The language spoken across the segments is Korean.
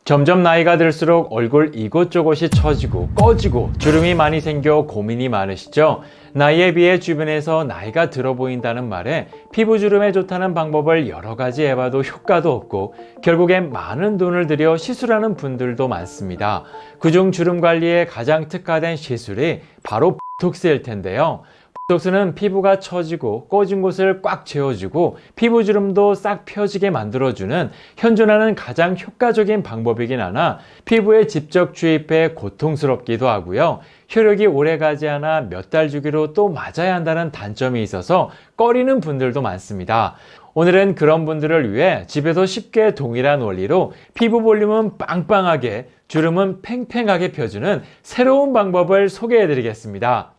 점점 나이가 들수록 얼굴 이곳저곳이 처지고 꺼지고 주름이 많이 생겨 고민이 많으시죠? 나이에 비해 주변에서 나이가 들어 보인다는 말에 피부 주름에 좋다는 방법을 여러 가지 해봐도 효과도 없고 결국엔 많은 돈을 들여 시술하는 분들도 많습니다. 그중 주름 관리에 가장 특화된 시술이 바로 보톡스일 텐데요. 보톡스는 피부가 처지고 꺼진 곳을 꽉 채워주고 피부 주름도 싹 펴지게 만들어주는 현존하는 가장 효과적인 방법이긴 하나 피부에 직접 주입해 고통스럽기도 하고요. 효력이 오래가지 않아 몇 달 주기로 또 맞아야 한다는 단점이 있어서 꺼리는 분들도 많습니다. 오늘은 그런 분들을 위해 집에서 쉽게 동일한 원리로 피부 볼륨은 빵빵하게 주름은 팽팽하게 펴주는 새로운 방법을 소개해 드리겠습니다.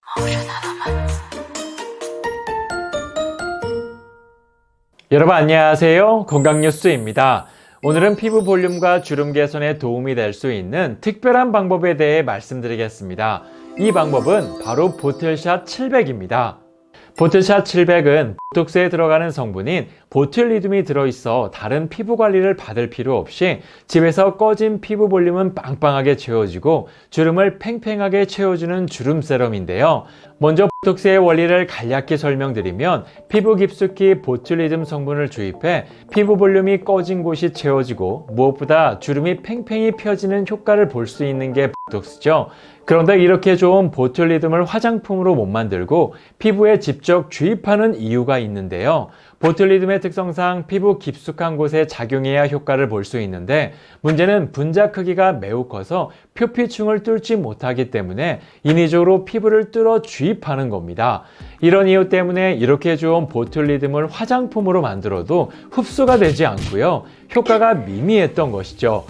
여러분 안녕하세요. 건강뉴스입니다. 오늘은 피부 볼륨과 주름 개선에 도움이 될 수 있는 특별한 방법에 대해 말씀드리겠습니다. 이 방법은 바로 보틀샷 700입니다. 보틀샷 700은 보톡스에 들어가는 성분인 보툴리듬이 들어있어 다른 피부 관리를 받을 필요 없이 집에서 꺼진 피부 볼륨은 빵빵하게 채워주고 주름을 팽팽하게 채워주는 주름 세럼인데요. 먼저 보톡스의 원리를 간략히 설명드리면 피부 깊숙이 보툴리듬 성분을 주입해 피부 볼륨이 꺼진 곳이 채워지고 무엇보다 주름이 팽팽히 펴지는 효과를 볼 수 있는 게 보톡스죠. 그런데 이렇게 좋은 보툴리듬을 화장품으로 못 만들고 피부에 직접 주입하는 이유가 있는데요. 보툴리듬의 특성상 피부 깊숙한 곳에 작용해야 효과를 볼 수 있는데 문제는 분자 크기가 매우 커서 표피층을 뚫지 못하기 때문에 인위적으로 피부를 뚫어 주입하는 겁니다. 이런 이유 때문에 이렇게 좋은 보툴리듬을 화장품으로 만들어도 흡수가 되지 않고요. 효과가 미미했던 것이죠.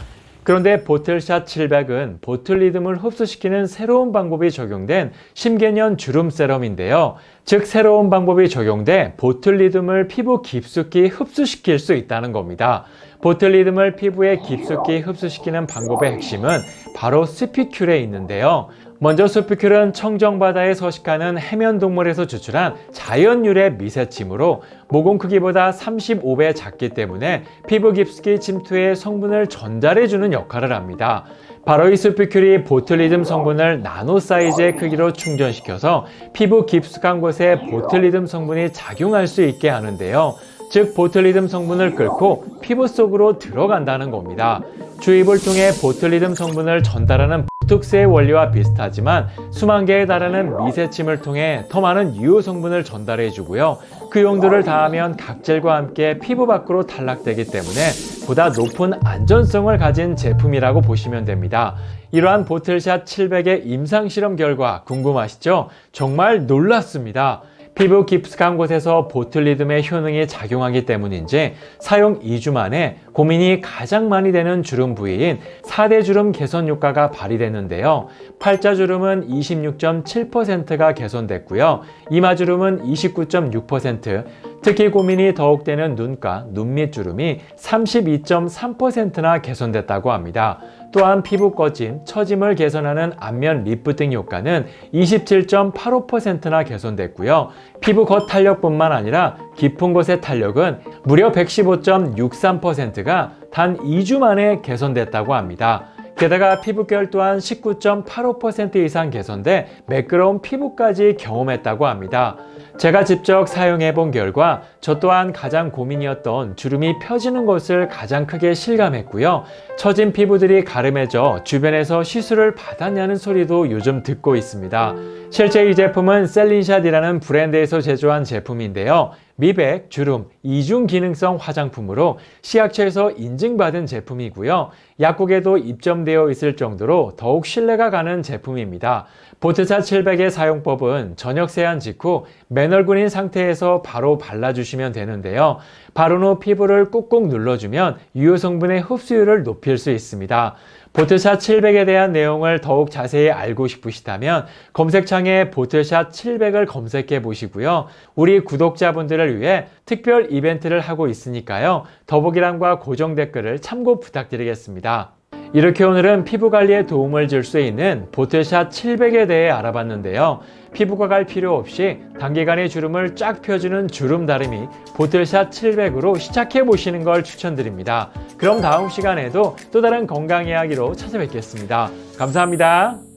그런데 보틀샷 700은 보툴리듬을 흡수시키는 새로운 방법이 적용된 신개념 주름 세럼인데요. 즉 새로운 방법이 적용돼 보툴리듬을 피부 깊숙이 흡수시킬 수 있다는 겁니다. 보툴리듬을 피부에 깊숙이 흡수시키는 방법의 핵심은 바로 스피큘에 있는데요. 먼저 스피큘은 청정바다에 서식하는 해면동물에서 추출한 자연유래 미세침으로 모공 크기보다 35배 작기 때문에 피부 깊숙이 침투해 성분을 전달해주는 역할을 합니다. 바로 이 스피큘이 보툴리듬 성분을 나노 사이즈의 크기로 충전시켜서 피부 깊숙한 곳에 보툴리듬 성분이 작용할 수 있게 하는데요. 즉 보툴리듬 성분을 끓고 피부 속으로 들어간다는 겁니다. 주입을 통해 보툴리듬 성분을 전달하는 보톡스의 원리와 비슷하지만 수만 개에 달하는 미세침을 통해 더 많은 유효 성분을 전달해 주고요. 그 용도를 다하면 각질과 함께 피부 밖으로 탈락되기 때문에 보다 높은 안전성을 가진 제품이라고 보시면 됩니다. 이러한 보틀샷 700의 임상실험 결과 궁금하시죠? 정말 놀랐습니다. 피부 깊숙한 곳에서 보툴리듬의 효능이 작용하기 때문인지 사용 2주 만에 고민이 가장 많이 되는 주름 부위인 4대 주름 개선 효과가 발휘됐는데요. 팔자주름은 26.7%가 개선됐고요. 이마주름은 29.6%, 특히 고민이 더욱 되는 눈가, 눈밑 주름이 32.3%나 개선됐다고 합니다. 또한 피부 꺼짐, 처짐을 개선하는 안면 리프팅 효과는 27.85%나 개선됐고요. 피부 겉 탄력뿐만 아니라 깊은 곳의 탄력은 무려 115.63%가 단 2주 만에 개선됐다고 합니다. 게다가 피부결 또한 19.85% 이상 개선돼 매끄러운 피부까지 경험했다고 합니다. 제가 직접 사용해 본 결과 저 또한 가장 고민이었던 주름이 펴지는 것을 가장 크게 실감했고요. 처진 피부들이 가름해져 주변에서 시술을 받았냐는 소리도 요즘 듣고 있습니다. 실제 이 제품은 셀린샷이라는 브랜드에서 제조한 제품인데요. 미백, 주름, 이중 기능성 화장품으로 식약처에서 인증받은 제품이고요. 약국에도 입점되어 있을 정도로 더욱 신뢰가 가는 제품입니다. 보틀샷 700의 사용법은 저녁 세안 직후 맨얼굴인 상태에서 바로 발라주시면 되는데요. 바른 후 피부를 꾹꾹 눌러주면 유효 성분의 흡수율을 높일 수 있습니다. 보틀샷 700에 대한 내용을 더욱 자세히 알고 싶으시다면 검색창에 보틀샷 700을 검색해 보시고요. 우리 구독자분들을 위해 특별 이벤트를 하고 있으니까요. 더보기란과 고정 댓글을 참고 부탁드리겠습니다. 이렇게 오늘은 피부 관리에 도움을 줄 수 있는 보틀샷 700에 대해 알아봤는데요. 피부과 갈 필요 없이 단기간에 주름을 쫙 펴주는 주름 다리미 보틀샷 700으로 시작해 보시는 걸 추천드립니다. 그럼 다음 시간에도 또 다른 건강 이야기로 찾아뵙겠습니다. 감사합니다.